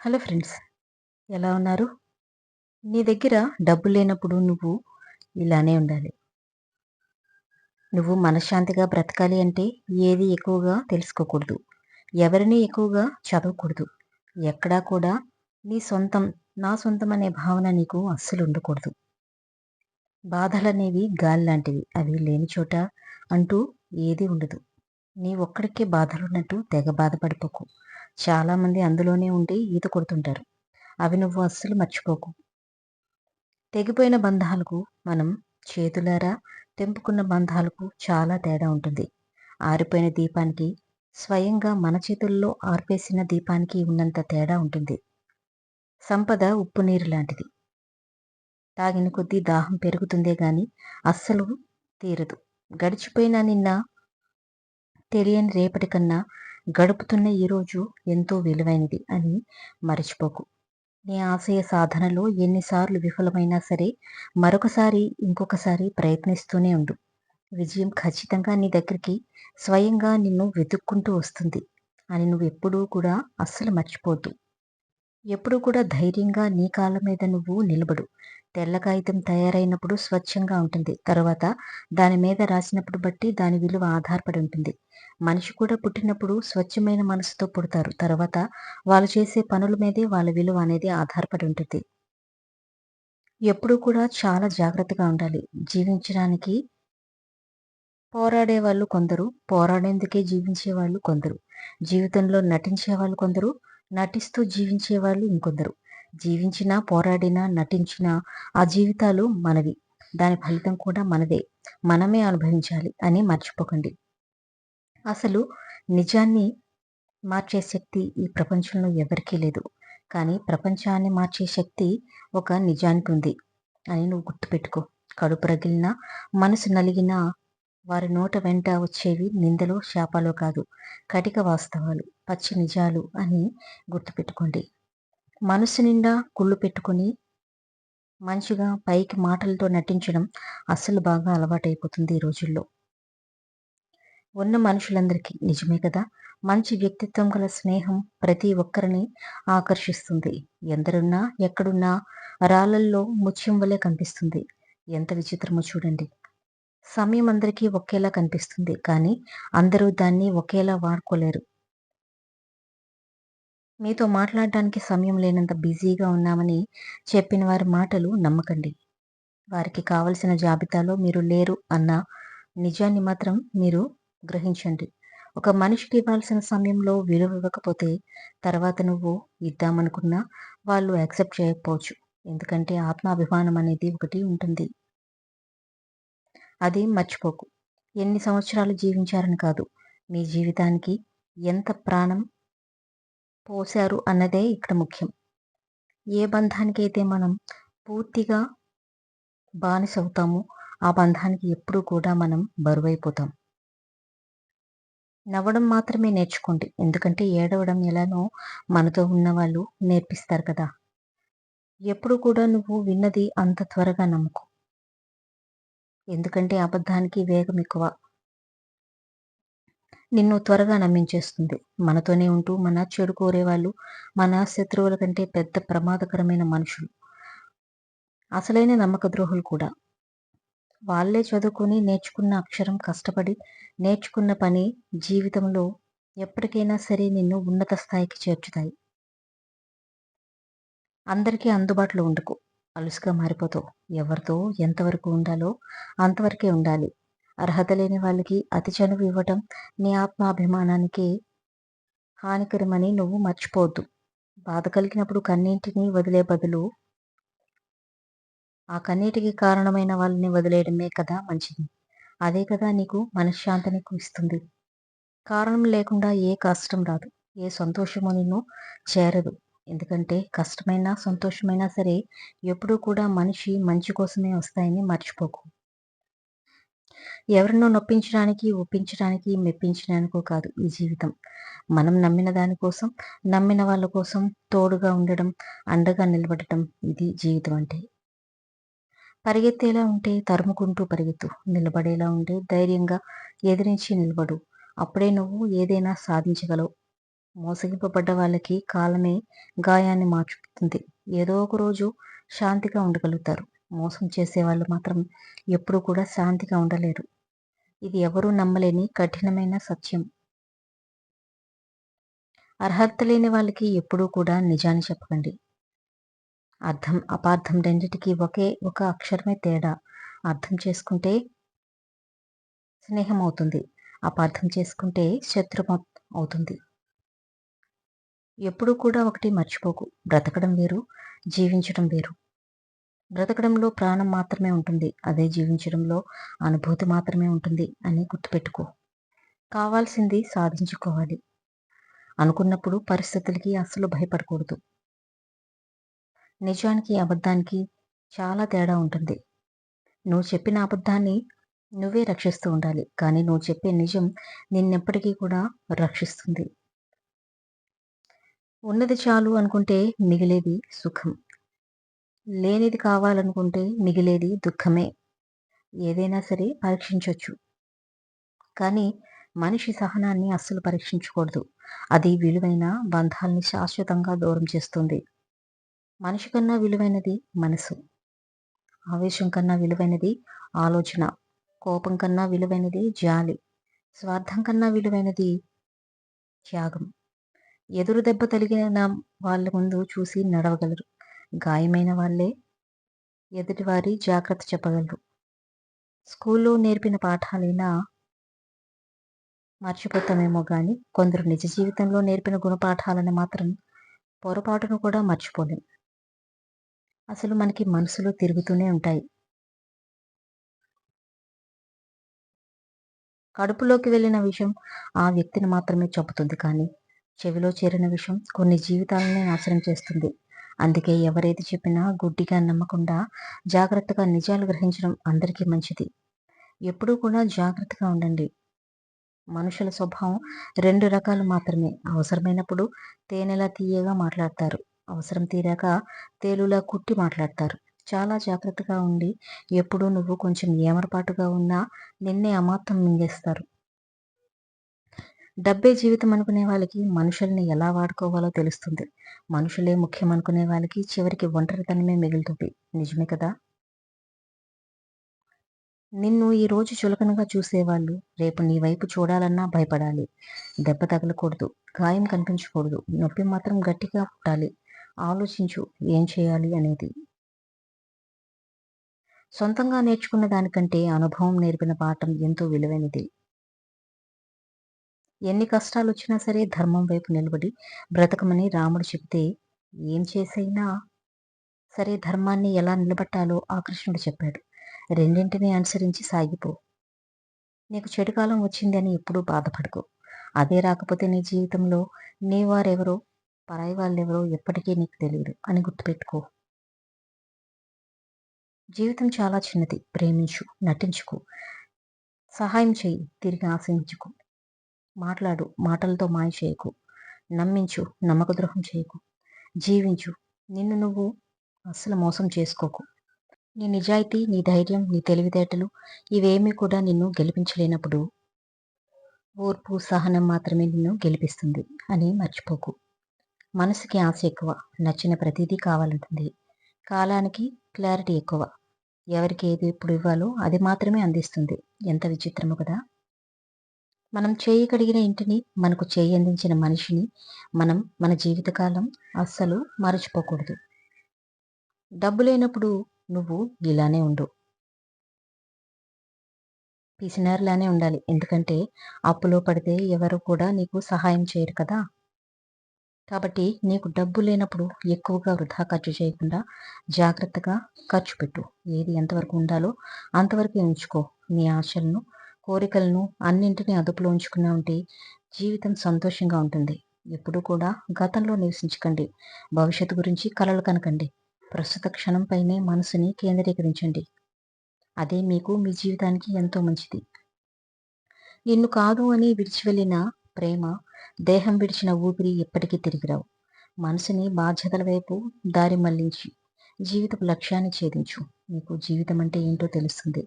Hello friends, ఎలా ఉన్నారు? నీ దగ్గర డబ్బు లేనప్పుడు నువ్వు ఇలానే ఉండాలి. నువ్వు మనశ్శాంతిగా బ్రతకాలి అంటే ఏది ఎక్కువగా తెలుసుకోకూడదు. ఎవరిని ఎక్కువగా చదవకూడదు. ఎక్కడా కూడా నీ సొంతం, నా సొంతం అనే భావన నీకు అస్సలు ఉండకూడదు. బాధలనేవి గాలి లాంటివి. అవి లేని చోట అంటూ ఏది ఉండదు. నీ ఒక్కడికే బాధలున్నట్టు తెగ బాధపడిపోకు. చాలామంది అందులోనే ఉండి ఈత కొడుతుంటారు. అవి నువ్వు అస్సలు మర్చిపోకు. తెగిపోయిన బంధాలకు మనం చేతులారా తెంపుకున్న బంధాలకు చాలా తేడా ఉంటుంది. ఆరిపోయిన దీపానికి, స్వయంగా మన చేతుల్లో ఆర్పేసిన దీపానికి ఉన్నంత తేడా ఉంటుంది. సంపద ఉప్పు నీరు లాంటిది. తాగిన కొద్దీ దాహం పెరుగుతుందే గాని అస్సలు తీరదు. గడిచిపోయిన నిన్న తెలియని రేపటి కన్నా గడుపుతున్న ఈరోజు ఎంతో విలువైనది అని మరచిపోకు. నీ ఆశయ సాధనలో ఎన్నిసార్లు విఫలమైనా సరే మరొకసారి, ఇంకొకసారి ప్రయత్నిస్తూనే ఉండు. విజయం ఖచ్చితంగా నీ దగ్గరికి స్వయంగా నిన్ను వెతుక్కుంటూ వస్తుంది అని నువ్వు ఎప్పుడూ కూడా అస్సలు మర్చిపోద్దు. ఎప్పుడూ కూడా ధైర్యంగా నీ కాళ్ళ మీద నువ్వు నిలబడు. తెల్ల కాగితం తయారైనప్పుడు స్వచ్ఛంగా ఉంటుంది. తర్వాత దాని మీద రాసినప్పుడు బట్టి దాని విలువ ఆధారపడి ఉంటుంది. మనిషి కూడా పుట్టినప్పుడు స్వచ్ఛమైన మనసుతో పుడతారు. తర్వాత వాళ్ళు చేసే పనుల మీదే వాళ్ళ విలువ అనేది ఆధారపడి ఉంటుంది. ఎప్పుడూ కూడా చాలా జాగ్రత్తగా ఉండాలి. జీవించడానికి పోరాడే వాళ్ళు కొందరు, పోరాడేందుకే జీవించే వాళ్ళు కొందరు, జీవితంలో నటించే వాళ్ళు కొందరు, నటిస్తూ జీవించే వాళ్ళు ఇంకొందరు. జీవించినా, పోరాడినా, నటించినా ఆ జీవితాలు మనవి. దాని ఫలితం కూడా మనదే. మనమే అనుభవించాలి అని మర్చిపోకండి. అసలు నిజాన్ని మార్చే శక్తి ఈ ప్రపంచంలో ఎవరికీ లేదు. కానీ ప్రపంచాన్ని మార్చే శక్తి ఒక నిజానికి ఉంది అని నువ్వు గుర్తుపెట్టుకో. కడుపు రగిలినా, మనసు నలిగినా వారి నోట వెంట వచ్చేవి నిందలో, శాపాలో కాదు, కటిక వాస్తవాలు, పచ్చి నిజాలు అని గుర్తుపెట్టుకోండి. మనసు నిండా కుళ్ళు పెట్టుకుని మంచిగా పైకి మాటలతో నటించడం అస్సలు బాగా అలవాటైపోతుంది ఈ రోజుల్లో. ఉన్న మనుషులందరికీ నిజమే కదా, మంచి వ్యక్తిత్వం గల స్నేహం ప్రతి ఒక్కరిని ఆకర్షిస్తుంది. ఎందరున్నా, ఎక్కడున్నా రాళ్ళల్లో ముత్యం వలె కనిపిస్తుంది. ఎంత విచిత్రమో చూడండి. సమయం అందరికీ ఒకేలా కనిపిస్తుంది. కానీ అందరూ దాన్ని ఒకేలా వాడుకోలేరు. మీతో మాట్లాడడానికి సమయం లేనంత బిజీగా ఉన్నామని చెప్పిన వారి మాటలు నమ్మకండి. వారికి కావలసిన జాబితాలో మీరు లేరు అన్న నిజాన్ని మాత్రం మీరు గ్రహించండి. ఒక మనిషికి ఇవ్వాల్సిన సమయంలో విలువ ఇవ్వకపోతే తర్వాత నువ్వు ఇద్దామనుకున్నా వాళ్ళు యాక్సెప్ట్ చేయకపోవచ్చు. ఎందుకంటే ఆత్మాభిమానం అనేది ఒకటి ఉంటుంది. అది మర్చిపోకు. ఎన్ని సంవత్సరాలు జీవించారని కాదు, మీ జీవితానికి ఎంత ప్రాణం పోశారు అన్నదే ఇక్కడ ముఖ్యం. ఏ బంధానికైతే మనం పూర్తిగా బానిసవుతామో ఆ బంధానికి ఎప్పుడూ కూడా మనం బరువైపోతాం. నవ్వడం మాత్రమే నేర్చుకోండి. ఎందుకంటే ఏడవడం ఎలానో మనతో ఉన్నవాళ్ళు నేర్పిస్తారు కదా. ఎప్పుడు కూడా నువ్వు విన్నది అంత త్వరగా నమ్మకు. ఎందుకంటే అబద్ధానికి వేగం ఎక్కువ. నిన్ను త్వరగా నమ్మించేస్తుంది. మనతోనే ఉంటూ మన చెడు కోరేవాళ్ళు మన శత్రువుల కంటే పెద్ద ప్రమాదకరమైన మనుషులు. అసలైన నమ్మక ద్రోహులు కూడా. వాళ్ళే చదువుకొని నేర్చుకున్న అక్షరం, కష్టపడి నేర్చుకున్న పని జీవితంలో ఎప్పటికైనా సరే నిన్ను ఉన్నత స్థాయికి చేర్చుతాయి. అందరికీ అందుబాటులో ఉండకు. అలుసుగా మారిపోతావు. ఎవరితో ఎంతవరకు ఉండాలో అంతవరకే ఉండాలి. అర్హత లేని వాళ్ళకి అతి చనువు ఇవ్వటం నీ ఆత్మాభిమానానికి హానికరమని నువ్వు మర్చిపోవద్దు. బాధ కలిగినప్పుడు కన్నీటిని వదిలే బదులు ఆ కన్నీటికి కారణమైన వాళ్ళని వదిలేయడమే కదా మంచిది. అదే కదా నీకు మనశ్శాంతిని ఇస్తుంది. కారణం లేకుండా ఏ కష్టం రాదు. ఏ సంతోషము నిన్ను చేరదు. ఎందుకంటే కష్టమైనా, సంతోషమైనా సరే ఎప్పుడూ కూడా మనిషి మంచి కోసమే వస్తాయని మర్చిపోకు. ఎవరినో నొప్పించడానికి, ఒప్పించడానికి, మెప్పించడానికో కాదు ఈ జీవితం. మనం నమ్మిన దానికోసం, నమ్మిన వాళ్ళ కోసం తోడుగా ఉండడం, అండగా నిలబడటం ఇది జీవితం అంటే. పరిగెత్తేలా ఉంటే తరుముకుంటూ పరిగెత్తు. నిలబడేలా ఉంటే ధైర్యంగా ఎదిరించి నిలబడు. అప్పుడే నువ్వు ఏదైనా సాధించగలవు. మోసగింపబడ్డ వాళ్ళకి కాలమే గాయాన్ని మార్చుతుంది. ఏదో ఒక రోజు శాంతిగా ఉండగలుగుతారు. మోసం చేసేవాళ్ళు మాత్రం ఎప్పుడూ కూడా శాంతిగా ఉండలేరు. ఇది ఎవరూ నమ్మలేని కఠినమైన సత్యం. అర్హత లేని వాళ్ళకి ఎప్పుడూ కూడా నిజాన్ని చెప్పకండి. అపార్థం రెండిటికి ఒకే ఒక అక్షరమే తేడా. అర్థం చేసుకుంటే స్నేహం అవుతుంది. అపార్థం చేసుకుంటే శత్రువు అవుతుంది. ఎప్పుడూ కూడా ఒకటి మర్చిపోకు. బ్రతకడం వేరు, జీవించడం వేరు. బ్రతకడంలో ప్రాణం మాత్రమే ఉంటుంది. అదే జీవించడంలో అనుభూతి మాత్రమే ఉంటుంది అని గుర్తుపెట్టుకో. కావాల్సింది సాధించుకోవాలి. అనుకున్నప్పుడు పరిస్థితులకి అస్సలు భయపడకూడదు. నిజానికి అబద్ధానికి చాలా తేడా ఉంటుంది. నువ్వు చెప్పిన అబద్ధాన్ని నువ్వే రక్షిస్తూ ఉండాలి. కానీ నువ్వు చెప్పే నిజం నిన్నెప్పటికీ కూడా రక్షిస్తుంది. ఉన్నది చాలు అనుకుంటే మిగిలేది సుఖం. లేనిది కావాలనుకుంటే మిగిలేది దుఃఖమే. ఏదైనా సరే పరీక్షించొచ్చు. కానీ మనిషి సహనాన్ని అస్సలు పరీక్షించకూడదు. అది విలువైన బంధాల్ని శాశ్వతంగా దూరం చేస్తుంది. మనిషి కన్నా విలువైనది మనసు. ఆవేశం కన్నా విలువైనది ఆలోచన. కోపం కన్నా విలువైనది జాలి. స్వార్థం కన్నా విలువైనది త్యాగం. ఎదురు దెబ్బ తగిలిన వాళ్ళ ముందు చూసి నడవగలరు. గాయమైన వాళ్ళే ఎదుటివారి జాగ్రత్త చెప్పగలరు. స్కూల్లో నేర్పిన పాఠాలైనా మర్చిపోతామేమో కానీ కొందరు నిజ జీవితంలో నేర్పిన గుణపాఠాలను మాత్రం పొరపాటును కూడా మర్చిపోలేం. అసలు మనకి మనసులో తిరుగుతూనే ఉంటాయి. కడుపులోకి వెళ్ళిన విషయం ఆ వ్యక్తిని మాత్రమే చంపుతుంది, కానీ చెవిలో చేరిన విషయం కొన్ని జీవితాలనే నాశనం చేస్తుంది. అందుకే ఎవరేది చెప్పినా గుడ్డిగా నమ్మకుండా జాగ్రత్తగా నిజాలు గ్రహించడం అందరికీ మంచిది. ఎప్పుడూ కూడా జాగ్రత్తగా ఉండండి. మనుషుల స్వభావం 2 రకాలు మాత్రమే. అవసరమైనప్పుడు తేనెలా తీయగా మాట్లాడతారు. అవసరం తీరాక తేలులా కుట్టి మాట్లాడతారు. చాలా జాగ్రత్తగా ఉండి ఎప్పుడూ నువ్వు కొంచెం ఏమరపాటుగా ఉన్నా నిన్నే అమాంతం మింగేస్తారు. డబ్బే జీవితం అనుకునే వాళ్ళకి మనుషుల్ని ఎలా వాడుకోవాలో తెలుస్తుంది. మనుషులే ముఖ్యం అనుకునే వాళ్ళకి చివరికి ఒంటరితనమే మిగులుతుంది. నిజమే కదా? నిన్ను ఈరోజు చులకనగా చూసేవాళ్ళు రేపు నీ వైపు చూడాలన్నా భయపడాలి. దెబ్బ తగలకూడదు, గాయం కనిపించకూడదు, నొప్పి మాత్రం గట్టిగా పుట్టాలి. ఆలోచించు ఏం చేయాలి అనేది. సొంతంగా నేర్చుకున్న దానికంటే అనుభవం నేర్పిన పాఠం ఎంతో విలువైనది. ఎన్ని కష్టాలు వచ్చినా సరే ధర్మం వైపు నిలబడి బ్రతకమని రాముడు చెబితే ఏం చేసైనా సరే ధర్మాన్ని ఎలా నిలబట్టాలో ఆ కృష్ణుడు చెప్పాడు. రెండింటినీ అనుసరించి సాగిపో. నీకు చెడు కాలం వచ్చిందని ఎప్పుడూ బాధపడకు. అదే రాకపోతే నీ జీవితంలో నీ వారెవరో పరాయి వాళ్ళెవరో ఎప్పటికీ నీకు తెలియదు అని గుర్తుపెట్టుకో. జీవితం చాలా చిన్నది. ప్రేమించు, నటించుకో, సహాయం చెయ్యి, తిరిగి ఆశించుకో. మాట్లాడు, మాటలతో మాయ చేయకు. నమ్మించు, నమ్మక ద్రోహం చేయకు. జీవించు, నిన్ను నువ్వు అస్సలు మోసం చేసుకోకు. నీ నిజాయితీ, నీ ధైర్యం, నీ తెలివితేటలు ఇవేమీ కూడా నిన్ను గెలిపించలేనప్పుడు ఓర్పు, సహనం మాత్రమే నిన్ను గెలిపిస్తుంది అని మర్చిపోకు. మనసుకి ఆశ ఎక్కువ, నచ్చిన ప్రతిదీ కావాలంటుంది. కాలానికి క్లారిటీ ఎక్కువ. ఎవరికి ఏది ఎప్పుడు ఇవ్వాలో అది మాత్రమే అందిస్తుంది. ఎంత విచిత్రము కదా! మనం చేయి కడిగిన ఇంటిని, మనకు చేయి అందించిన మనిషిని మనం మన జీవితకాలం అస్సలు మరచిపోకూడదు. డబ్బు లేనప్పుడు నువ్వు ఇలానే ఉండు. పిసినారిలానే ఉండాలి. ఎందుకంటే అప్పులో పడితే ఎవరు కూడా నీకు సహాయం చేయరు కదా! కాబట్టి నీకు డబ్బు లేనప్పుడు ఎక్కువగా వృధా ఖర్చు చేయకుండా జాగ్రత్తగా ఖర్చు పెట్టు. ఏది ఎంతవరకు ఉండాలో అంతవరకే ఉంచుకో. నీ ఆశలను, కోరికలను అన్నింటినీ అదుపులో ఉంచుకున్నా ఉంటే జీవితం సంతోషంగా ఉంటుంది. ఎప్పుడూ కూడా గతంలో నివసించకండి. భవిష్యత్తు గురించి కలలు కనకండి. ప్రస్తుత క్షణంపైనే మనసుని కేంద్రీకరించండి. అదే మీకు మీ జీవితానికి ఎంతో మంచిది. నిన్ను కాదు అని విడిచి వెళ్ళిన ప్రేమ, దేహం విడిచిన ఊపిరి ఎప్పటికీ తిరిగిరావు. మనసుని బాధ్యతల వైపు దారి మళ్లించి జీవితపు లక్ష్యాన్ని ఛేదించు. నీకు జీవితం అంటే ఏంటో తెలుస్తుంది.